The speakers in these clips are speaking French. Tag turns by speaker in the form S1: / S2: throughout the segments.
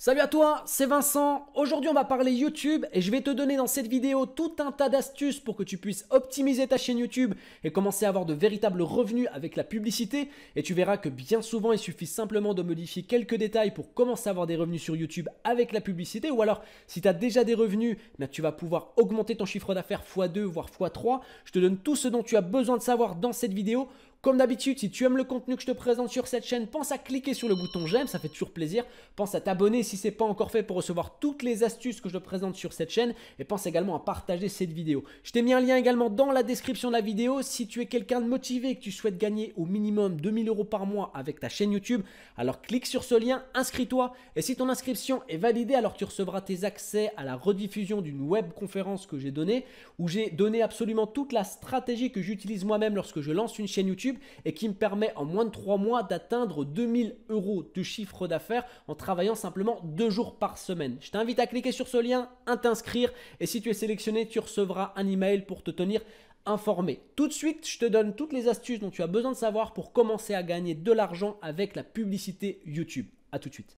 S1: Salut à toi, c'est Vincent. Aujourd'hui, on va parler YouTube et je vais te donner dans cette vidéo tout un tas d'astuces pour que tu puisses optimiser ta chaîne YouTube et commencer à avoir de véritables revenus avec la publicité. Et tu verras que bien souvent, il suffit simplement de modifier quelques détails pour commencer à avoir des revenus sur YouTube avec la publicité. Ou alors, si tu as déjà des revenus, tu vas pouvoir augmenter ton chiffre d'affaires x2 voire x3. Je te donne tout ce dont tu as besoin de savoir dans cette vidéo. Comme d'habitude, si tu aimes le contenu que je te présente sur cette chaîne, pense à cliquer sur le bouton j'aime, ça fait toujours plaisir. Pense à t'abonner si ce n'est pas encore fait pour recevoir toutes les astuces que je te présente sur cette chaîne. Et pense également à partager cette vidéo. Je t'ai mis un lien également dans la description de la vidéo. Si tu es quelqu'un de motivé et que tu souhaites gagner au minimum 2000 € par mois avec ta chaîne YouTube, alors clique sur ce lien, inscris-toi. Et si ton inscription est validée, alors tu recevras tes accès à la rediffusion d'une web conférence que j'ai donnée, où j'ai donné absolument toute la stratégie que j'utilise moi-même lorsque je lance une chaîne YouTube et qui me permet en moins de 3 mois d'atteindre 2000 € de chiffre d'affaires en travaillant simplement 2 jours par semaine. Je t'invite à cliquer sur ce lien, à t'inscrire et si tu es sélectionné, tu recevras un email pour te tenir informé. Tout de suite, je te donne toutes les astuces dont tu as besoin de savoir pour commencer à gagner de l'argent avec la publicité YouTube. À tout de suite.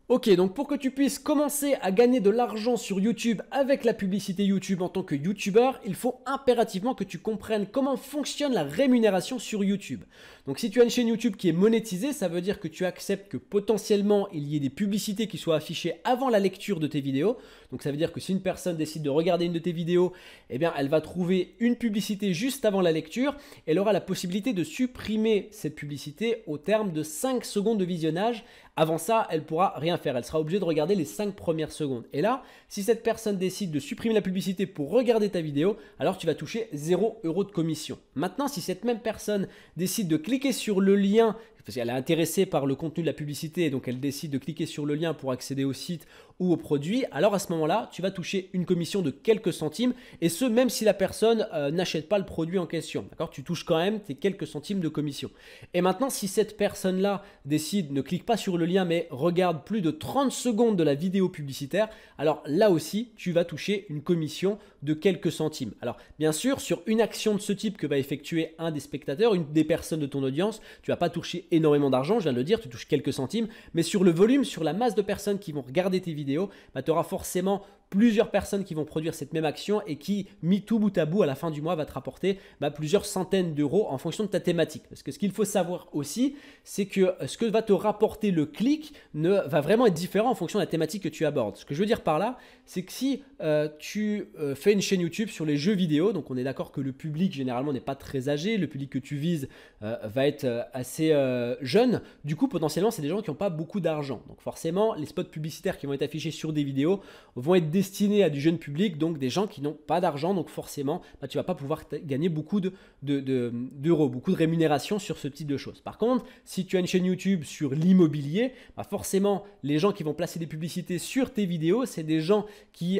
S1: Ok, donc pour que tu puisses commencer à gagner de l'argent sur YouTube avec la publicité YouTube en tant que YouTuber, il faut impérativement que tu comprennes comment fonctionne la rémunération sur YouTube. Donc si tu as une chaîne YouTube qui est monétisée, ça veut dire que tu acceptes que potentiellement il y ait des publicités qui soient affichées avant la lecture de tes vidéos. Donc ça veut dire que si une personne décide de regarder une de tes vidéos, eh bien elle va trouver une publicité juste avant la lecture. Elle aura la possibilité de supprimer cette publicité au terme de 5 secondes de visionnage. Avant ça, elle ne pourra rien faire. Elle sera obligée de regarder les 5 premières secondes. Et là, si cette personne décide de supprimer la publicité pour regarder ta vidéo, alors tu vas toucher 0 € de commission. Maintenant, si cette même personne décide de cliquer sur le lien, parce qu'elle est intéressée par le contenu de la publicité, et donc elle décide de cliquer sur le lien pour accéder au site ou au produit, alors à ce moment-là, tu vas toucher une commission de quelques centimes, et ce, même si la personne n'achète pas le produit en question. D'accord ? Tu touches quand même tes quelques centimes de commission. Et maintenant, si cette personne-là décide, ne clique pas sur le lien, mais regarde plus de 30 secondes de la vidéo publicitaire, alors là aussi, tu vas toucher une commission de quelques centimes. Alors, bien sûr, sur une action de ce type que va effectuer un des spectateurs, une des personnes de ton audience, tu ne vas pas toucher énormément d'argent, je viens de le dire, tu touches quelques centimes, mais sur le volume, sur la masse de personnes qui vont regarder tes vidéos, tu auras forcément plusieurs personnes qui vont produire cette même action et qui, mis tout bout à bout, à la fin du mois, va te rapporter plusieurs centaines d'euros en fonction de ta thématique. Parce que ce qu'il faut savoir aussi, c'est que ce que va te rapporter le clic va vraiment être différent en fonction de la thématique que tu abordes. Ce que je veux dire par là, c'est que si tu fais une chaîne YouTube sur les jeux vidéo, donc on est d'accord que le public généralement n'est pas très âgé, le public que tu vises va être assez jeune, du coup potentiellement c'est des gens qui n'ont pas beaucoup d'argent. Donc forcément, les spots publicitaires qui vont être affichés sur des vidéos vont être destinés à du jeune public, donc des gens qui n'ont pas d'argent, donc forcément tu ne vas pas pouvoir gagner beaucoup d'euros, beaucoup de rémunération sur ce type de choses. Par contre, si tu as une chaîne YouTube sur l'immobilier, forcément les gens qui vont placer des publicités sur tes vidéos, c'est des gens qui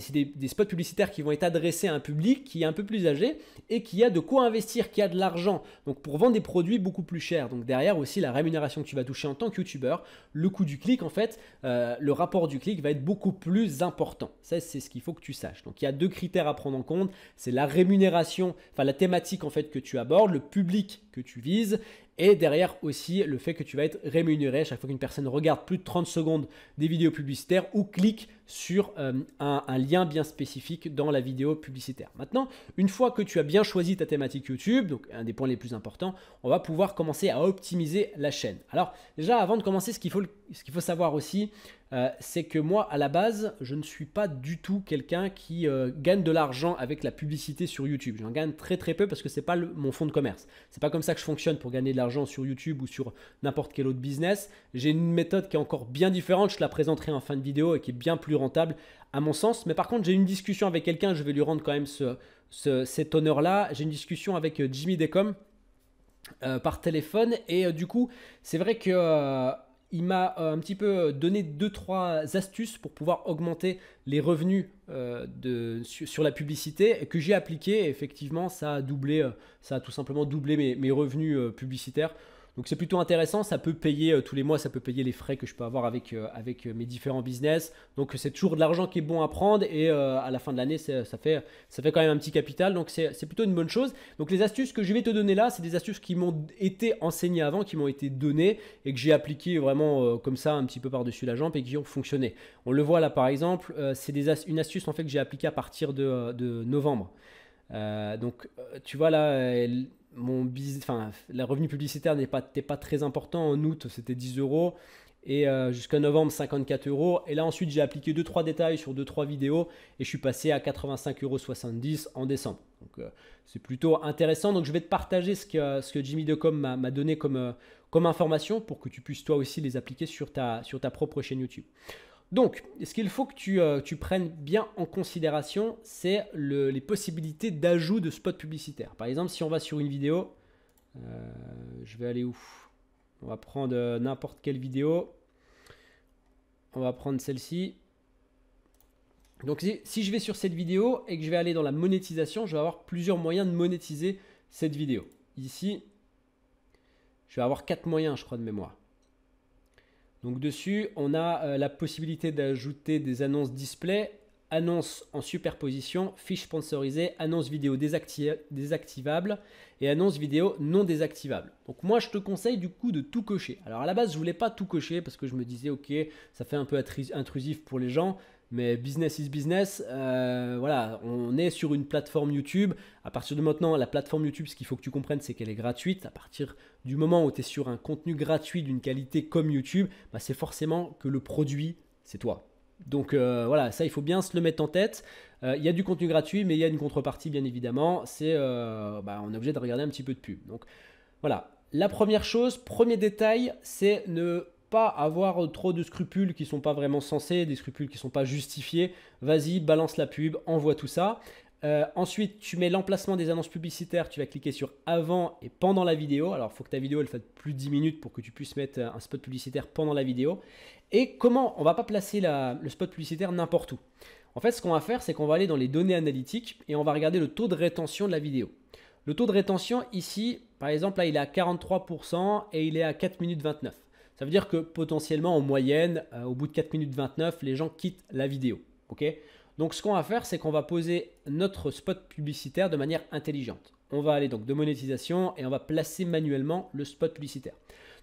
S1: c'est des spots publicitaires qui vont être adressés à un public qui est un peu plus âgé et qui a de quoi investir, qui a de l'argent, donc pour vendre des produits beaucoup plus chers. Donc derrière aussi la rémunération que tu vas toucher en tant que youtubeur, le coût du clic en fait, le rapport du clic va être beaucoup plus important. Ça c'est ce qu'il faut que tu saches. Donc il y a deux critères à prendre en compte, c'est la rémunération, la thématique en fait que tu abordes, le public que tu vises, et derrière aussi le fait que tu vas être rémunéré à chaque fois qu'une personne regarde plus de 30 secondes des vidéos publicitaires ou clique sur un lien bien spécifique dans la vidéo publicitaire. Maintenant, une fois que tu as bien choisi ta thématique YouTube, donc un des points les plus importants, on va pouvoir commencer à optimiser la chaîne. Alors déjà, avant de commencer, ce qu'il faut savoir aussi, c'est que moi, à la base, je ne suis pas du tout quelqu'un qui gagne de l'argent avec la publicité sur YouTube. J'en gagne très très peu parce que ce n'est pas mon fonds de commerce. C'est pas comme ça que je fonctionne pour gagner de l'argent sur YouTube ou sur n'importe quel autre business. J'ai une méthode qui est encore bien différente, je te la présenterai en fin de vidéo et qui est bien plus rentable à mon sens. Mais par contre, j'ai une discussion avec quelqu'un, je vais lui rendre quand même cet honneur-là. J'ai une discussion avec Jimmy Decom par téléphone et du coup, c'est vrai que il m'a un petit peu donné 2-3 astuces pour pouvoir augmenter les revenus sur la publicité que j'ai appliqué. Effectivement, ça a tout simplement doublé mes revenus publicitaires. Donc c'est plutôt intéressant, ça peut payer tous les mois, ça peut payer les frais que je peux avoir avec mes différents business. Donc c'est toujours de l'argent qui est bon à prendre et à la fin de l'année, ça fait quand même un petit capital. Donc c'est plutôt une bonne chose. Donc les astuces que je vais te donner là, c'est des astuces qui m'ont été enseignées avant, qui m'ont été données et que j'ai appliquées vraiment comme ça un petit peu par-dessus la jambe et qui ont fonctionné. On le voit là par exemple, c'est une astuce en fait que j'ai appliquée à partir de novembre. Tu vois là, la revenu publicitaire n'était pas très important. En août, c'était 10 euros. Et jusqu'à novembre, 54 euros. Et là, ensuite, j'ai appliqué 2-3 détails sur 2-3 vidéos. Et je suis passé à 85,70 euros en décembre. Donc, c'est plutôt intéressant. Donc, je vais te partager ce que Jimmy Decom m'a donné comme information pour que tu puisses toi aussi les appliquer sur ta propre chaîne YouTube. Donc, ce qu'il faut que tu prennes bien en considération, c'est les possibilités d'ajout de spots publicitaires. Par exemple, si on va sur une vidéo, je vais aller où? On va prendre n'importe quelle vidéo. On va prendre celle-ci. Donc, si je vais sur cette vidéo et que je vais aller dans la monétisation, je vais avoir plusieurs moyens de monétiser cette vidéo. Ici, je vais avoir 4 moyens, je crois, de mémoire. Donc dessus, on a la possibilité d'ajouter des annonces display, annonces en superposition, fiches sponsorisées, annonces vidéo désactivables et annonces vidéo non désactivables. Donc moi, je te conseille du coup de tout cocher. Alors à la base, je voulais pas tout cocher parce que je me disais, ok, ça fait un peu intrusif pour les gens. Mais business is business, voilà, on est sur une plateforme YouTube. À partir de maintenant, la plateforme YouTube, ce qu'il faut que tu comprennes, c'est qu'elle est gratuite. À partir du moment où tu es sur un contenu gratuit d'une qualité comme YouTube, bah, c'est forcément que le produit, c'est toi. Donc voilà, ça, il faut bien se le mettre en tête. Il y a du contenu gratuit, mais il y a une contrepartie, bien évidemment. C'est, on est obligé de regarder un petit peu de pub. Donc voilà, la première chose, premier détail, c'est ne pas avoir trop de scrupules qui ne sont pas vraiment censés, des scrupules qui ne sont pas justifiés. Vas-y, balance la pub, envoie tout ça. Ensuite, tu mets l'emplacement des annonces publicitaires. Tu vas cliquer sur avant et pendant la vidéo. Alors, il faut que ta vidéo elle fasse plus de 10 minutes pour que tu puisses mettre un spot publicitaire pendant la vidéo. Et comment? On ne va pas placer le spot publicitaire n'importe où. En fait, ce qu'on va faire, c'est qu'on va aller dans les données analytiques et on va regarder le taux de rétention de la vidéo. Le taux de rétention ici, par exemple, là, il est à 43% et il est à 4 minutes 29. Ça veut dire que potentiellement, en moyenne, au bout de 4 minutes 29, les gens quittent la vidéo. Okay? Donc, ce qu'on va faire, c'est qu'on va poser notre spot publicitaire de manière intelligente. On va aller donc de monétisation et on va placer manuellement le spot publicitaire.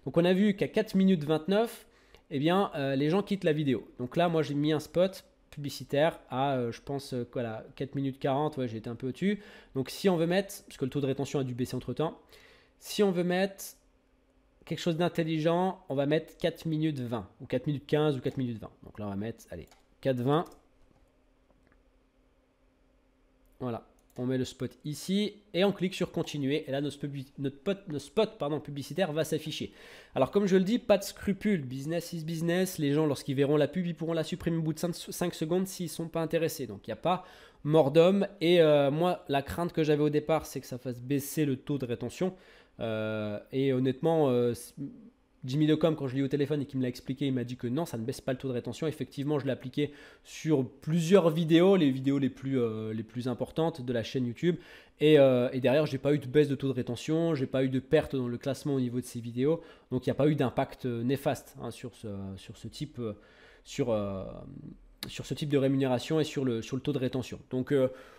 S1: Donc, on a vu qu'à 4 minutes 29, eh bien, les gens quittent la vidéo. Donc là, moi, j'ai mis un spot publicitaire à, je pense, voilà, 4 minutes 40. Ouais, j'ai été un peu au-dessus. Donc, si on veut mettre, parce que le taux de rétention a dû baisser entre-temps, si on veut mettre quelque chose d'intelligent, on va mettre 4 minutes 20 ou 4 minutes 15 ou 4 minutes 20. Donc là, on va mettre, allez, 4,20. Voilà, on met le spot ici et on clique sur continuer. Et là, notre spot publicitaire va s'afficher. Alors, comme je le dis, pas de scrupule. Business is business. Les gens, lorsqu'ils verront la pub, ils pourront la supprimer au bout de 5 secondes s'ils ne sont pas intéressés. Donc, il n'y a pas mort d'homme. Et moi, la crainte que j'avais au départ, c'est que ça fasse baisser le taux de rétention. Et honnêtement, Jimmy Decom, quand je l'ai eu au téléphone et qu'il me l'a expliqué, il m'a dit que non, ça ne baisse pas le taux de rétention. Effectivement, je l'ai appliqué sur plusieurs vidéos, les vidéos les plus importantes de la chaîne YouTube. Et derrière, je n'ai pas eu de baisse de taux de rétention, je n'ai pas eu de perte dans le classement au niveau de ces vidéos. Donc, il n'y a pas eu d'impact néfaste sur ce type de rémunération et sur le taux de rétention. Donc,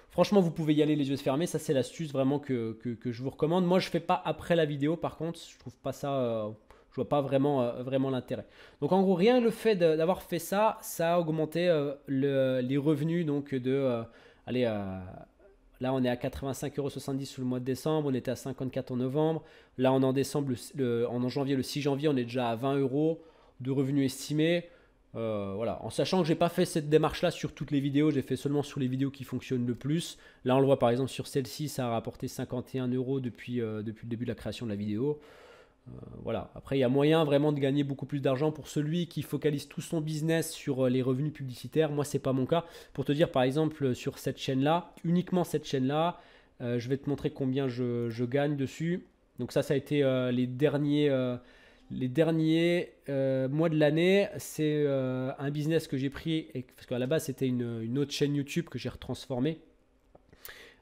S1: franchement, vous pouvez y aller les yeux fermés. Ça, c'est l'astuce vraiment que je vous recommande. Moi, je ne fais pas après la vidéo. Par contre, je trouve pas ça... je vois pas vraiment l'intérêt. Donc, en gros, rien le fait d'avoir fait ça, ça a augmenté les revenus. Donc, là, on est à 85,70 € sur le mois de décembre. On était à 54 en novembre. Là, on est en décembre, en janvier, le 6 janvier, on est déjà à 20 € de revenus estimés. Voilà, en sachant que j'ai pas fait cette démarche là sur toutes les vidéos, j'ai fait seulement sur les vidéos qui fonctionnent le plus. Là on le voit par exemple sur celle-ci, ça a rapporté 51 € depuis le début de la création de la vidéo. Voilà, après il y a moyen vraiment de gagner beaucoup plus d'argent pour celui qui focalise tout son business sur les revenus publicitaires. Moi c'est pas mon cas. Pour te dire par exemple sur cette chaîne là, uniquement cette chaîne là, je vais te montrer combien je gagne dessus. Donc ça a été les derniers mois de l'année. C'est un business que j'ai pris, parce qu'à la base c'était une autre chaîne YouTube que j'ai retransformée.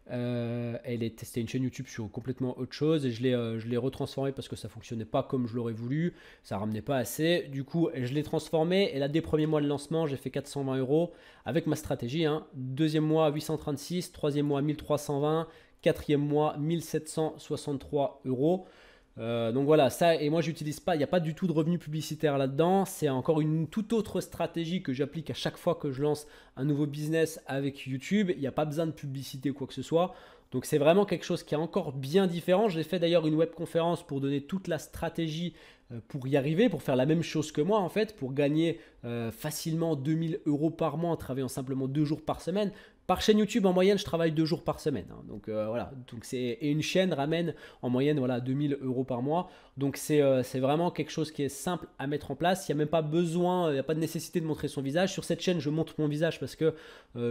S1: C'était une chaîne YouTube sur complètement autre chose et je l'ai retransformée parce que ça fonctionnait pas comme je l'aurais voulu, ça ramenait pas assez. Du coup, je l'ai transformée et là, dès premiers mois de lancement, j'ai fait 420 € avec ma stratégie. Hein. Deuxième mois, 836, troisième mois, 1320, quatrième mois, 1763 €. Donc voilà, ça, et moi j'utilise pas, il n'y a pas du tout de revenus publicitaires là-dedans, c'est encore une toute autre stratégie que j'applique à chaque fois que je lance un nouveau business avec YouTube, il n'y a pas besoin de publicité ou quoi que ce soit, donc c'est vraiment quelque chose qui est encore bien différent. J'ai fait d'ailleurs une webconférence pour donner toute la stratégie pour y arriver, pour faire la même chose que moi en fait, pour gagner facilement 2000 € par mois en travaillant simplement 2 jours par semaine. Par chaîne YouTube, en moyenne, je travaille 2 jours par semaine. Hein. Donc voilà, et une chaîne ramène en moyenne 2000 € par mois. Donc c'est vraiment quelque chose qui est simple à mettre en place. Il n'y a même pas besoin, il n'y a pas de nécessité de montrer son visage. Sur cette chaîne, je montre mon visage parce que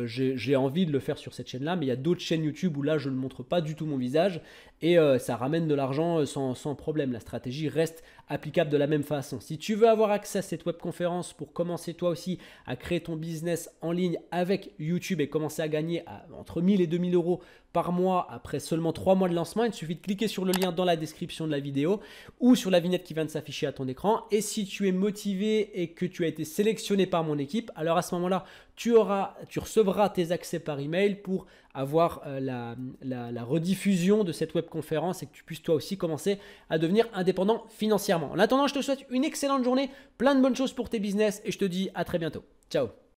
S1: j'ai envie de le faire sur cette chaîne-là. Mais il y a d'autres chaînes YouTube où là, je ne montre pas du tout mon visage. Et ça ramène de l'argent sans problème. La stratégie reste applicable de la même façon. Si tu veux avoir accès à cette webconférence pour commencer toi aussi à créer ton business en ligne avec YouTube et commencer à gagner entre 1000 et 2000 € par mois après seulement 3 mois de lancement, il suffit de cliquer sur le lien dans la description de la vidéo ou sur la vignette qui vient de s'afficher à ton écran. Et si tu es motivé et que tu as été sélectionné par mon équipe, alors à ce moment-là, tu recevras tes accès par email pour avoir la rediffusion de cette webconférence et que tu puisses toi aussi commencer à devenir indépendant financièrement. En attendant, je te souhaite une excellente journée, plein de bonnes choses pour tes business et je te dis à très bientôt. Ciao.